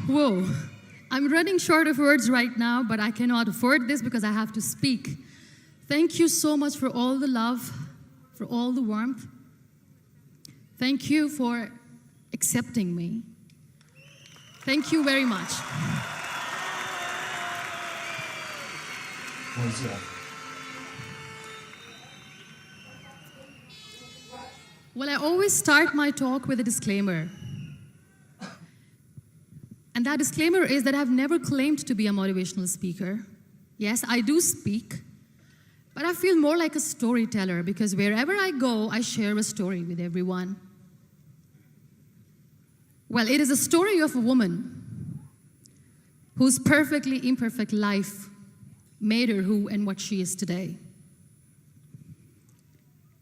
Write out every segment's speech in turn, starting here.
Whoa. I'm running short of words right now, but I cannot afford this because I have to speak. Thank you so much for all the love, for all the warmth. Thank you for accepting me. Thank you very much. Well, I always start my talk with a disclaimer. And that disclaimer is that I've never claimed to be a motivational speaker. Yes, I do speak, but I feel more like a storyteller because wherever I go, I share a story with everyone. Well, it is a story of a woman whose perfectly imperfect life made her who and what she is today.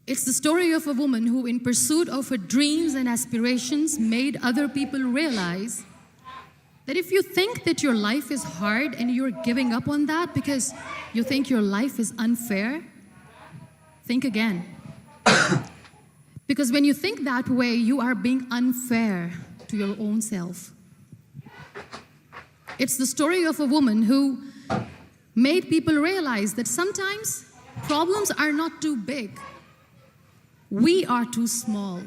It's the story of a woman who, in pursuit of her dreams and aspirations, made other people realize that if you think that your life is hard and you're giving up on that because you think your life is unfair, think again. Because when you think that way, you are being unfair to your own self. It's the story of a woman who made people realize that sometimes problems are not too big. We are too small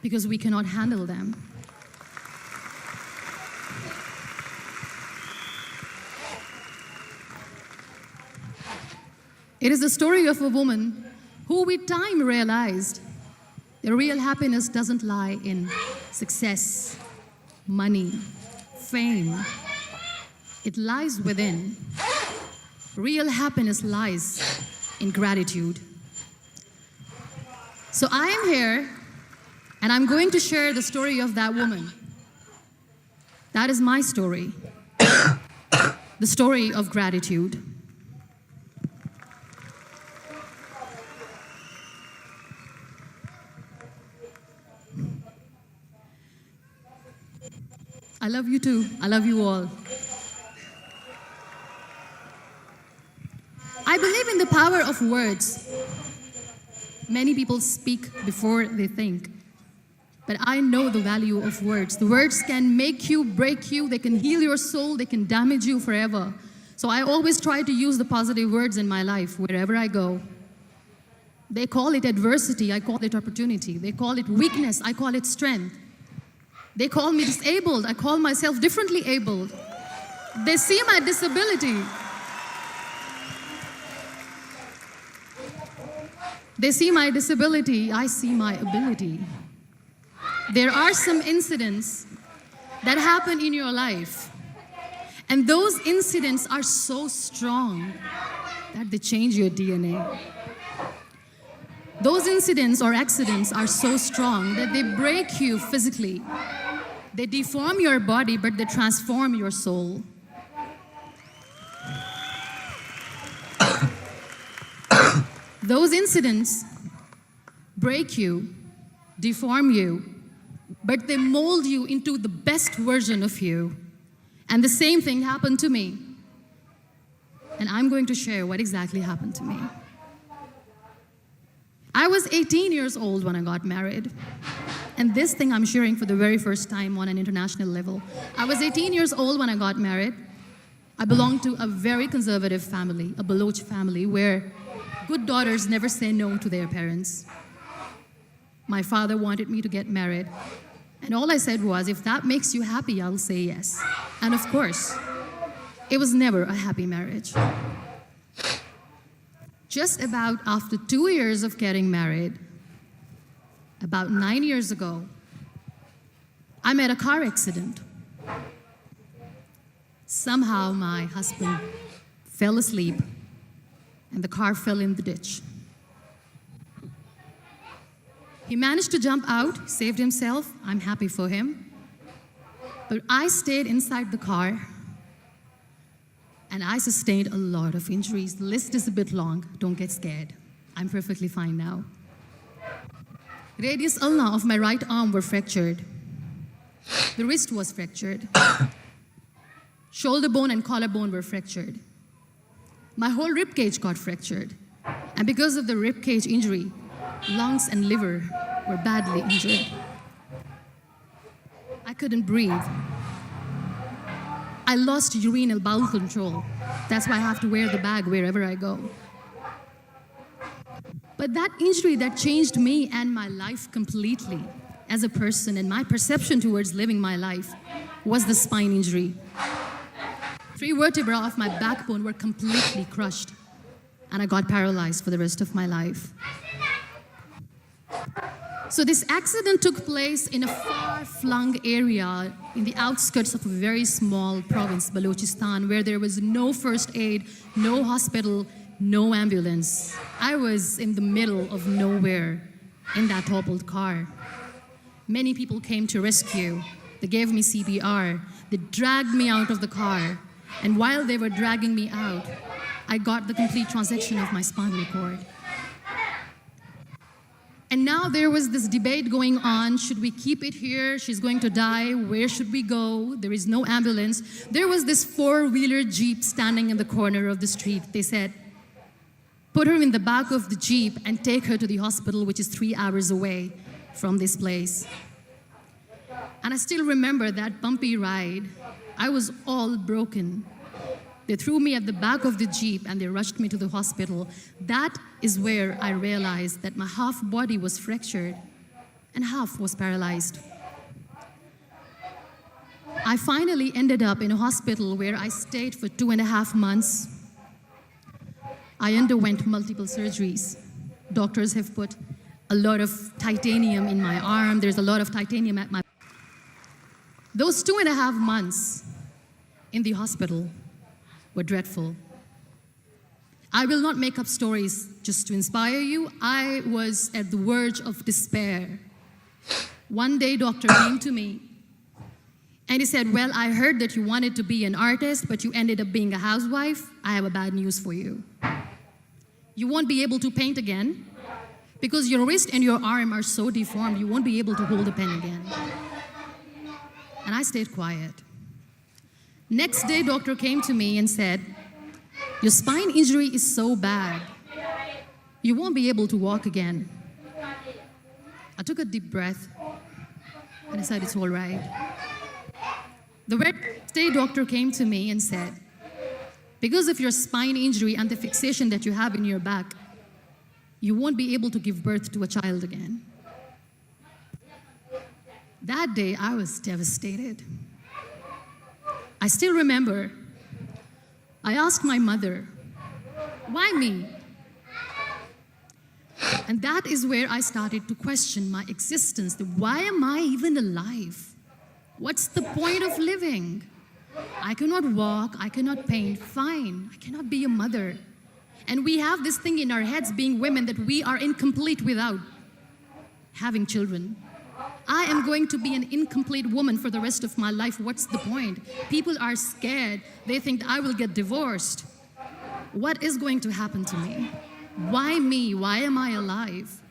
because we cannot handle them. It is the story of a woman who with time realized the real happiness doesn't lie in success, money, fame. It lies within. Real happiness lies in gratitude. So I am here, and I'm going to share the story of that woman. That is my story. The story of gratitude. I love you too. I love you all. I believe in the power of words. Many people speak before they think. But I know the value of words. The words can make you, break you, they can heal your soul, they can damage you forever. So I always try to use the positive words in my life wherever I go. They call it adversity, I call it opportunity. They call it weakness, I call it strength. They call me disabled, I call myself differently abled. They see my disability. They see my disability, I see my ability. There are some incidents that happen in your life, and those incidents are so strong that they change your DNA. Those incidents or accidents are so strong that they break you physically. They deform your body, but they transform your soul. Those incidents break you, deform you, but they mold you into the best version of you. And the same thing happened to me. And I'm going to share what exactly happened to me. I was 18 years old when I got married. And this thing I'm sharing for the very first time on an international level. I was 18 years old when I got married. I belonged to a very conservative family, a Baloch family, where good daughters never say no to their parents. My father wanted me to get married. And all I said was, if that makes you happy, I'll say yes. And of course, it was never a happy marriage. Just about after 2 years of getting married, about 9 years ago, I met a car accident. Somehow my husband fell asleep and the car fell in the ditch. He managed to jump out, saved himself. I'm happy for him. But I stayed inside the car and I sustained a lot of injuries. The list is a bit long. Don't get scared. I'm perfectly fine now. Radius ulna of my right arm were fractured. The wrist was fractured. Shoulder bone and collarbone were fractured. My whole rib cage got fractured. And because of the rib cage injury, lungs and liver were badly injured. I couldn't breathe. I lost urinary bowel control. That's why I have to wear the bag wherever I go. But that injury that changed me and my life completely as a person and my perception towards living my life was the spine injury. 3 vertebrae of my backbone were completely crushed, and I got paralyzed for the rest of my life. So this accident took place in a far-flung area in the outskirts of a very small province, Balochistan, where there was no first aid, no hospital, no ambulance. I was in the middle of nowhere in that toppled car. Many people came to rescue. They gave me CPR. They dragged me out of the car. And while they were dragging me out, I got the complete transection of my spinal cord. And now there was this debate going on. Should we keep it here? She's going to die. Where should we go? There is no ambulance. There was this 4-wheeler Jeep standing in the corner of the street. They said, put her in the back of the Jeep and take her to the hospital, which is 3 hours away from this place. And I still remember that bumpy ride. I was all broken. They threw me at the back of the Jeep and they rushed me to the hospital. That is where I realized that my half body was fractured and half was paralyzed. I finally ended up in a hospital where I stayed for 2.5 months. I underwent multiple surgeries. Doctors have put a lot of titanium in my arm. There's a lot of titanium at my... Those 2.5 months in the hospital were dreadful. I will not make up stories just to inspire you. I was at the verge of despair. One day, doctor came to me and he said, well, I heard that you wanted to be an artist, but you ended up being a housewife. I have a bad news for you. You won't be able to paint again because your wrist and your arm are so deformed, you won't be able to hold a pen again. And I stayed quiet. Next day, doctor came to me and said, your spine injury is so bad, you won't be able to walk again. I took a deep breath and I said, it's all right. The next day, doctor came to me and said, because of your spine injury and the fixation that you have in your back, you won't be able to give birth to a child again. That day, I was devastated. I still remember, I asked my mother, why me? And that is where I started to question my existence. Why am I even alive? What's the point of living? I cannot walk, I cannot paint, fine. I cannot be a mother. And we have this thing in our heads, being women, that we are incomplete without having children. I am going to be an incomplete woman for the rest of my life. What's the point? People are scared. They think I will get divorced. What is going to happen to me? Why me? Why am I alive?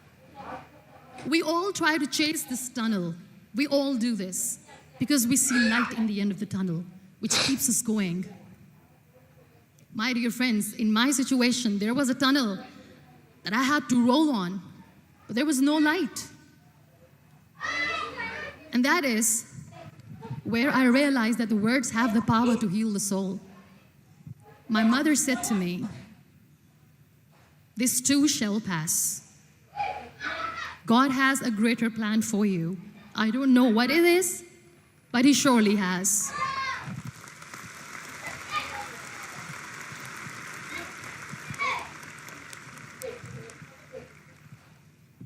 We all try to chase this tunnel. We all do this because we see light in the end of the tunnel, which keeps us going. My dear friends, in my situation, there was a tunnel that I had to roll on, but there was no light. And that is where I realized that the words have the power to heal the soul. My mother said to me, this too shall pass. God has a greater plan for you. I don't know what it is, but He surely has.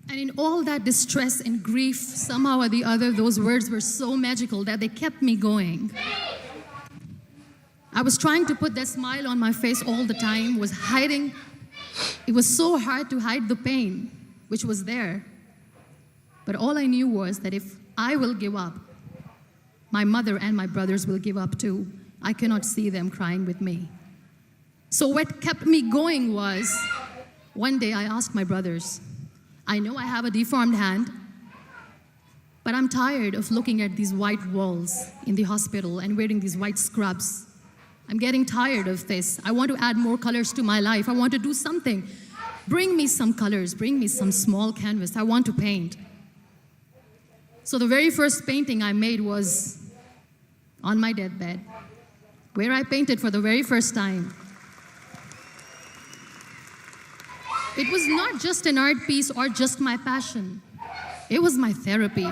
And in all that distress and grief, somehow or the other, those words were so magical that they kept me going. I was trying to put that smile on my face all the time, was hiding. It was so hard to hide the pain, which was there. But all I knew was that if I will give up, my mother and my brothers will give up too. I cannot see them crying with me. So what kept me going was, one day I asked my brothers, I know I have a deformed hand, but I'm tired of looking at these white walls in the hospital and wearing these white scrubs. I'm getting tired of this. I want to add more colors to my life. I want to do something. Bring me some colors. Bring me some small canvas. I want to paint. So the very first painting I made was on my deathbed. where I painted for the very first time. It was not just an art piece or just my passion. It was my therapy.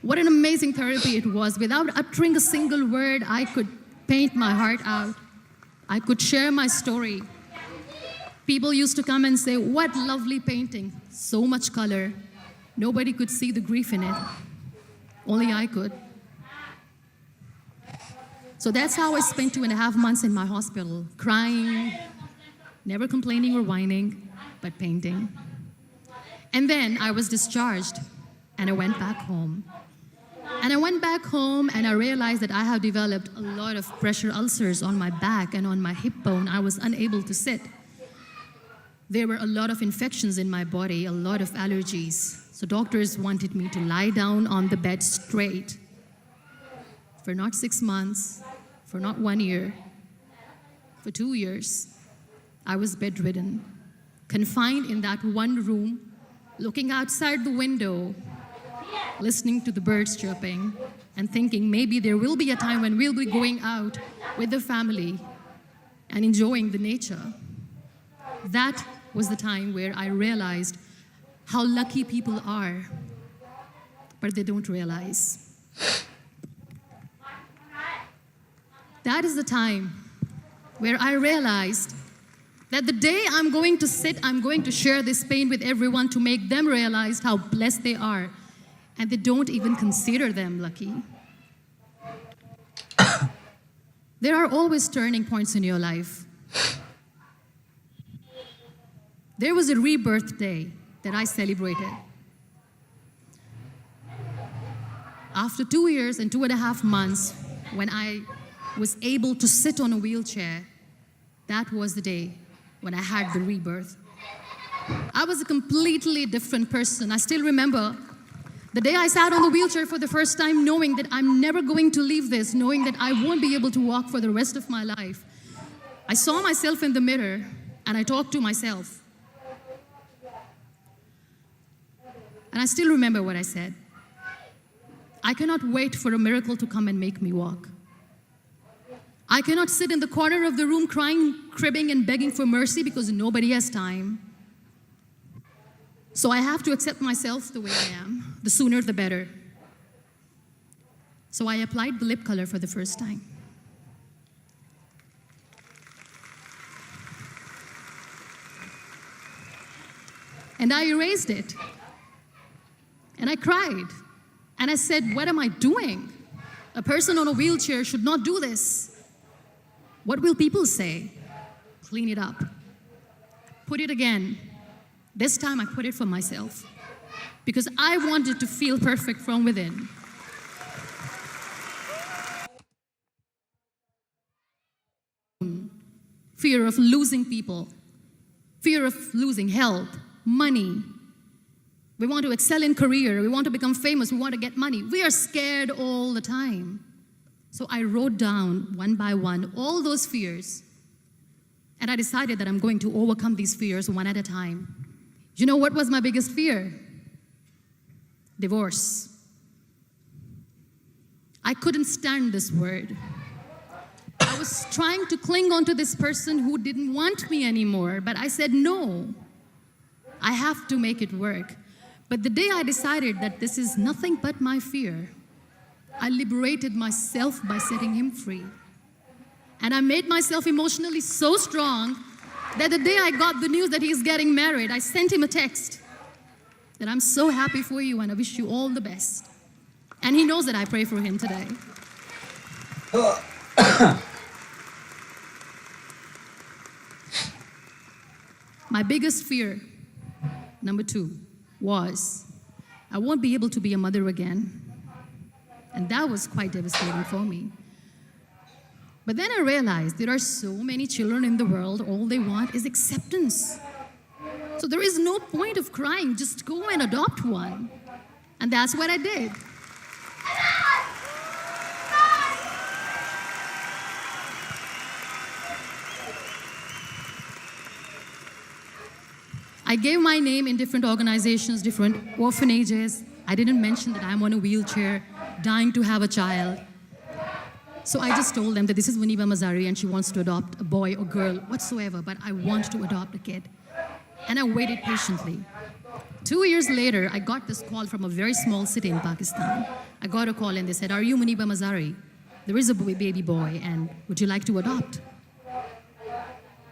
What an amazing therapy it was. Without uttering a single word, I could paint my heart out. I could share my story. People used to come and say, "What lovely painting, so much color." Nobody could see the grief in it. Only I could. So that's how I spent 2.5 months in my hospital, crying, never complaining or whining, but painting. And then I was discharged, and I went back home. And I went back home, and I realized that I have developed a lot of pressure ulcers on my back and on my hip bone. I was unable to sit. There were a lot of infections in my body, a lot of allergies. So doctors wanted me to lie down on the bed straight for not 6 months, for not 1 year, for 2 years. I was bedridden, confined in that one room, looking outside the window, listening to the birds chirping, and thinking maybe there will be a time when we'll be going out with the family and enjoying the nature. That was the time where I realized how lucky people are, but they don't realize. That is the time where I realized that the day I'm going to sit, I'm going to share this pain with everyone to make them realize how blessed they are, and they don't even consider them lucky. There are always turning points in your life. There was a rebirth day that I celebrated. After 2 years and 2.5 months, when I was able to sit on a wheelchair, that was the day when I had the rebirth. I was a completely different person. I still remember the day I sat on the wheelchair for the first time, knowing that I'm never going to leave this, knowing that I won't be able to walk for the rest of my life. I saw myself in the mirror, and I talked to myself. And I still remember what I said. I cannot wait for a miracle to come and make me walk. I cannot sit in the corner of the room crying, cribbing, and begging for mercy because nobody has time. So I have to accept myself the way I am. The sooner, the better. So I applied the lip color for the first time. And I erased it. And I cried. And I said, what am I doing? A person on a wheelchair should not do this. What will people say? Clean it up. Put it again. This time I put it for myself. Because I wanted to feel perfect from within. Fear of losing people. Fear of losing health, money. We want to excel in career. We want to become famous. We want to get money. We are scared all the time. So I wrote down one by one all those fears. And I decided that I'm going to overcome these fears one at a time. You know what was my biggest fear? Divorce. I couldn't stand this word. I was trying to cling on to this person who didn't want me anymore, but I said no. I have to make it work. But the day I decided that this is nothing but my fear, I liberated myself by setting him free. And I made myself emotionally so strong that the day I got the news that he's getting married, I sent him a text that I'm so happy for you and I wish you all the best. And he knows that I pray for him today. My biggest fear, number 2, was I won't be able to be a mother again. And that was quite devastating for me. But then I realized there are so many children in the world, all they want is acceptance. So there is no point of crying, just go and adopt one. And that's what I did. I gave my name in different organizations, different orphanages. I didn't mention that I'm on a wheelchair, dying to have a child. So I just told them that this is Muniba Mazari and she wants to adopt a boy or girl whatsoever, but I want to adopt a kid. And I waited patiently. 2 years later, I got this call from a very small city in Pakistan. I got a call and they said, "Are you Muniba Mazari? There is a baby boy and would you like to adopt?"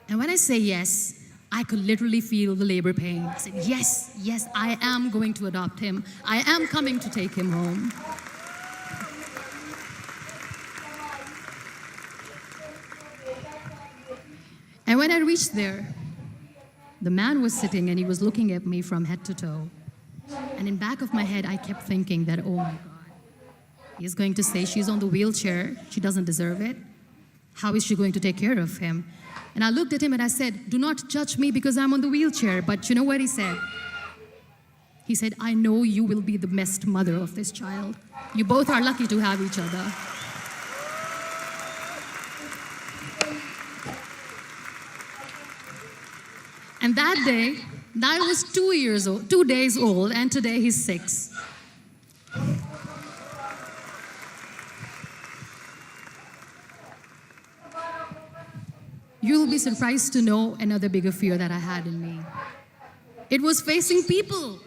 And when I say yes, I could literally feel the labor pain. I said, yes, yes, I am going to adopt him. I am coming to take him home. And when I reached there, the man was sitting and he was looking at me from head to toe. And in back of my head, I kept thinking that, oh my God, he's going to say she's on the wheelchair, she doesn't deserve it. How is she going to take care of him? And I looked at him and I said, do not judge me because I'm on the wheelchair. But you know what he said? He said, I know you will be the best mother of this child. You both are lucky to have each other. And that day, Niall was 2 days old, and today he's 6. You'll be surprised to know another bigger fear that I had in me. It was facing people.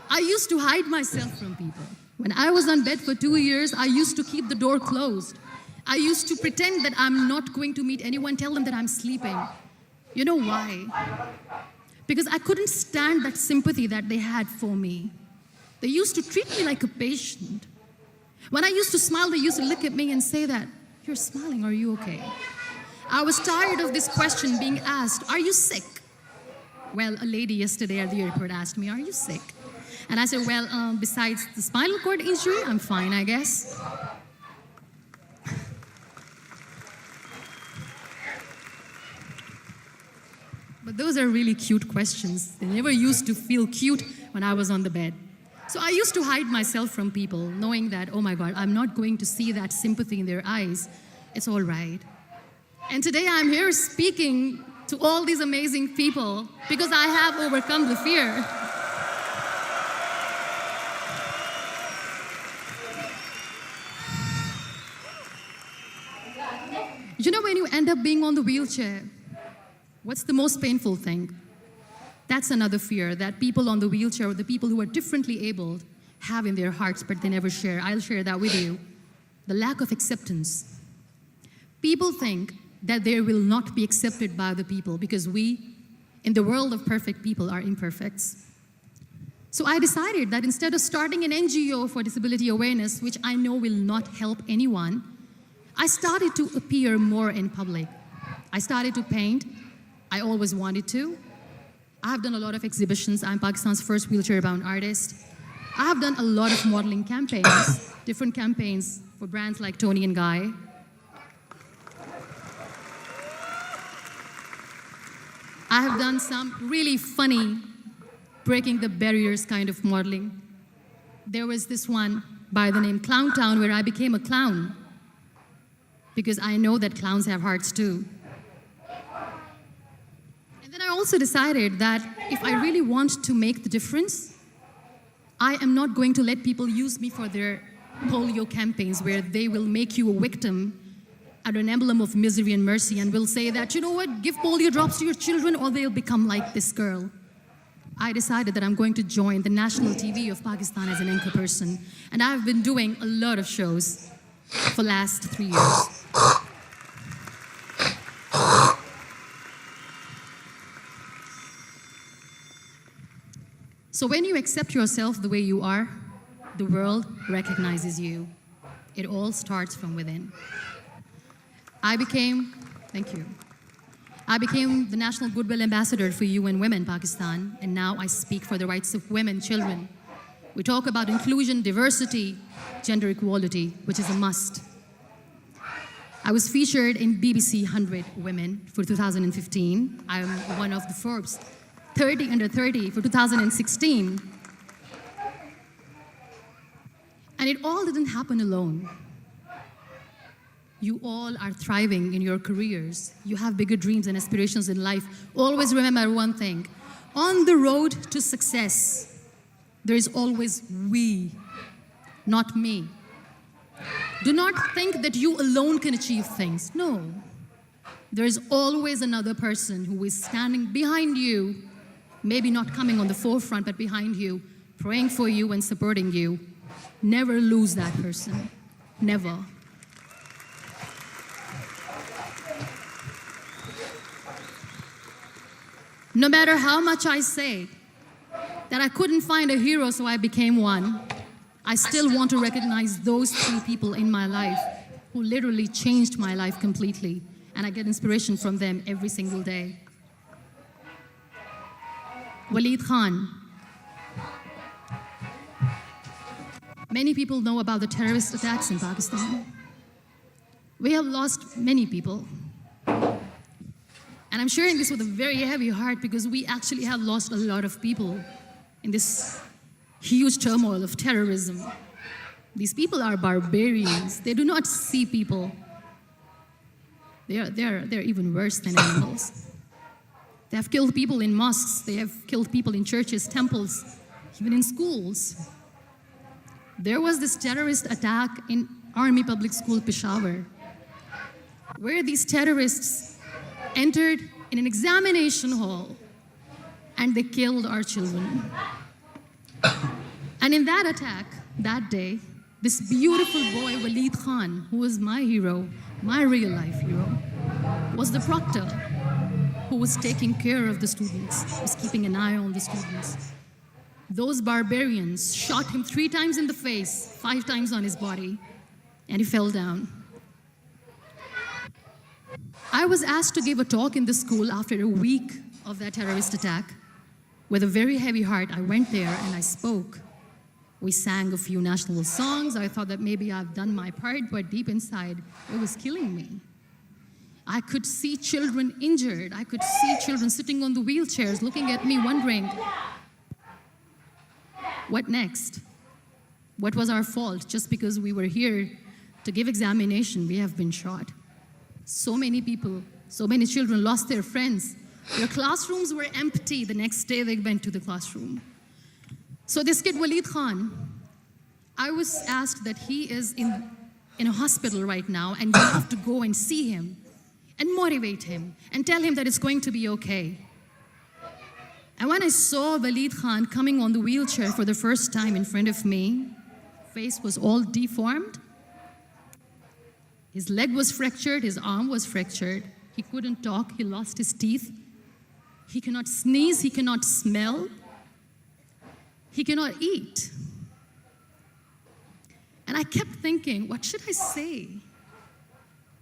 I used to hide myself from people. When I was on bed for 2 years, I used to keep the door closed. I used to pretend that I'm not going to meet anyone, tell them that I'm sleeping. You know why? Because I couldn't stand that sympathy that they had for me. They used to treat me like a patient. When I used to smile, they used to look at me and say that, you're smiling, are you okay? I was tired of this question being asked, are you sick? Well, a lady yesterday at the airport asked me, are you sick? And I said, well, besides the spinal cord injury, I'm fine, I guess. But those are really cute questions. They never used to feel cute when I was on the bed. So I used to hide myself from people, knowing that, oh my God, I'm not going to see that sympathy in their eyes. It's all right. And today I'm here speaking to all these amazing people because I have overcome the fear. You know, when you end up being on the wheelchair, what's the most painful thing? That's another fear that people on the wheelchair, or the people who are differently abled, have in their hearts, but they never share. I'll share that with you. The lack of acceptance. People think that they will not be accepted by the people because we, in the world of perfect people, are imperfects. So I decided that instead of starting an NGO for disability awareness, which I know will not help anyone, I started to appear more in public. I started to paint. I always wanted to. I have done a lot of exhibitions. I'm Pakistan's first wheelchair-bound artist. I have done a lot of modeling campaigns, different campaigns for brands like Tony and Guy. I have done some really funny, breaking the barriers kind of modeling. There was this one by the name Clown Town where I became a clown because I know that clowns have hearts too. And then I also decided that if I really want to make the difference, I am not going to let people use me for their polio campaigns where they will make you a victim and an emblem of misery and mercy and will say that, you know what, give polio drops to your children or they'll become like this girl. I decided that I'm going to join the national TV of Pakistan as an anchor person. And I've been doing a lot of shows for the last 3 years. So when you accept yourself the way you are, the world recognizes you. It all starts from within. Thank you. I became the National Goodwill Ambassador for UN Women Pakistan, and now I speak for the rights of women, children. We talk about inclusion, diversity, gender equality, which is a must. I was featured in BBC 100 Women for 2015. I am one of the Forbes 30 under 30 for 2016. And it all didn't happen alone. You all are thriving in your careers. You have bigger dreams and aspirations in life. Always remember one thing. On the road to success, there is always we, not me. Do not think that you alone can achieve things. No. There is always another person who is standing behind you, maybe not coming on the forefront, but behind you, praying for you and supporting you. Never lose that person. Never. No matter how much I say that I couldn't find a hero, so I became one, I still want to recognize those three people in my life who literally changed my life completely, and I get inspiration from them every single day. Waleed Khan. Many people know about the terrorist attacks in Pakistan. We have lost many people. And I'm sharing this with a very heavy heart because we actually have lost a lot of people in this huge turmoil of terrorism. These people are barbarians. They do not see people. They're even worse than animals. They have killed people in mosques. They have killed people in churches, temples, even in schools. There was this terrorist attack in Army Public School, Peshawar, where these terrorists entered in an examination hall and they killed our children. And in that attack, that day, this beautiful boy, Waleed Khan, who was my hero, my real life hero, was the proctor who was taking care of the students, was keeping an eye on the students. Those barbarians shot him 3 times in the face, 5 times on his body, and he fell down. I was asked to give a talk in the school after a week of that terrorist attack. With a very heavy heart, I went there and I spoke. We sang a few national songs. I thought that maybe I've done my part, but deep inside, it was killing me. I could see children injured. I could see children sitting on the wheelchairs, looking at me, wondering, what next? What was our fault? Just because we were here to give examination, we have been shot. So many people, so many children lost their friends. Their classrooms were empty. The next day they went to the classroom. So this kid, Waleed Khan, I was asked that he is in a hospital right now and you have to go and see him and motivate him and tell him that it's going to be okay. And when I saw Waleed Khan coming on the wheelchair for the first time in front of me, face was all deformed. His leg was fractured, his arm was fractured. He couldn't talk, he lost his teeth. He cannot sneeze, he cannot smell. He cannot eat. And I kept thinking, what should I say?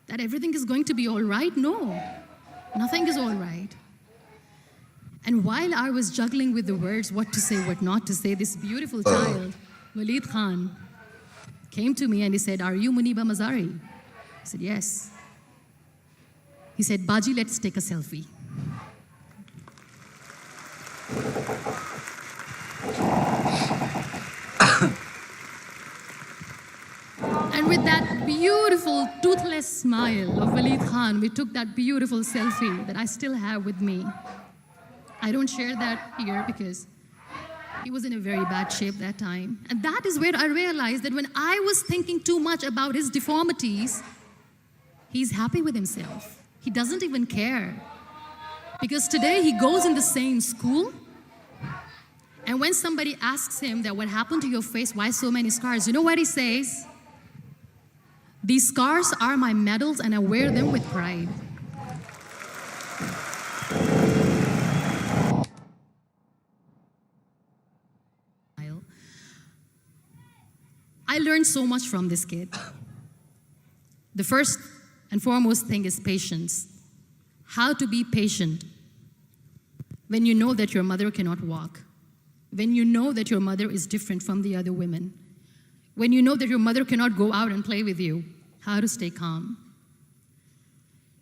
That everything is going to be all right? No, nothing is all right. And while I was juggling with the words, what to say, what not to say, this beautiful child, Waleed Khan, came to me and he said, "Are you Muniba Mazari?" I said, "Yes." He said, "Baji, let's take a selfie." And with that beautiful, toothless smile of Waleed Khan, we took that beautiful selfie that I still have with me. I don't share that here because he was in a very bad shape that time. And that is where I realized that when I was thinking too much about his deformities, he's happy with himself. He doesn't even care. Because today he goes in the same school, and when somebody asks him that what happened to your face, why so many scars, you know what he says? "These scars are my medals and I wear them with pride." I learned so much from this kid. The first and foremost thing is patience. How to be patient when you know that your mother cannot walk, when you know that your mother is different from the other women, when you know that your mother cannot go out and play with you, how to stay calm.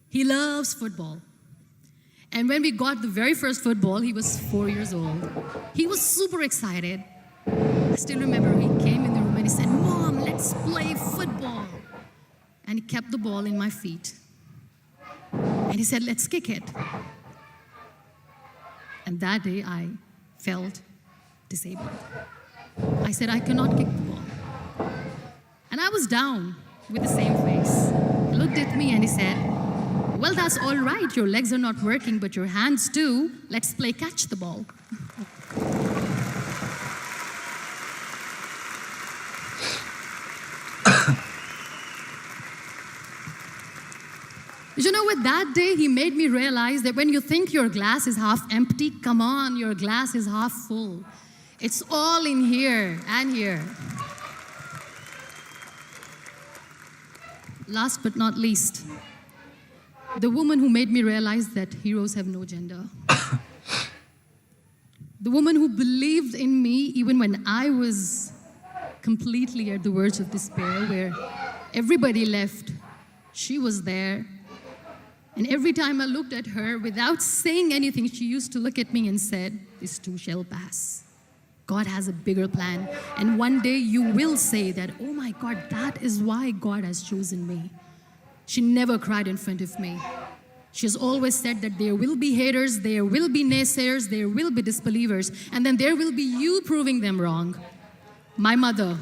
He loves football. And when we got the very first football, he was 4 years old. He was super excited. I still remember he came in the room and he said, "Mom, let's play football." And he kept the ball in my feet. And he said, "Let's kick it." And that day I felt disabled. I said, "I cannot kick the ball." And I was down. with the same face. He looked at me and he said, well, that's all right. Your legs are not working, but your hands do. Let's play catch the ball. You know what? That day, he made me realize that when you think your glass is half empty, come on, your glass is half full. It's all in here and here. Last but not least, the woman who made me realize that heroes have no gender. The woman who believed in me even when I was completely at the verge of despair, where everybody left, she was there. And every time I looked at her, without saying anything, she used to look at me and said, this too shall pass. God has a bigger plan. And one day you will say that, oh my God, that is why God has chosen me. She never cried in front of me. She has always said that there will be haters, there will be naysayers, there will be disbelievers, and then there will be you proving them wrong. My mother.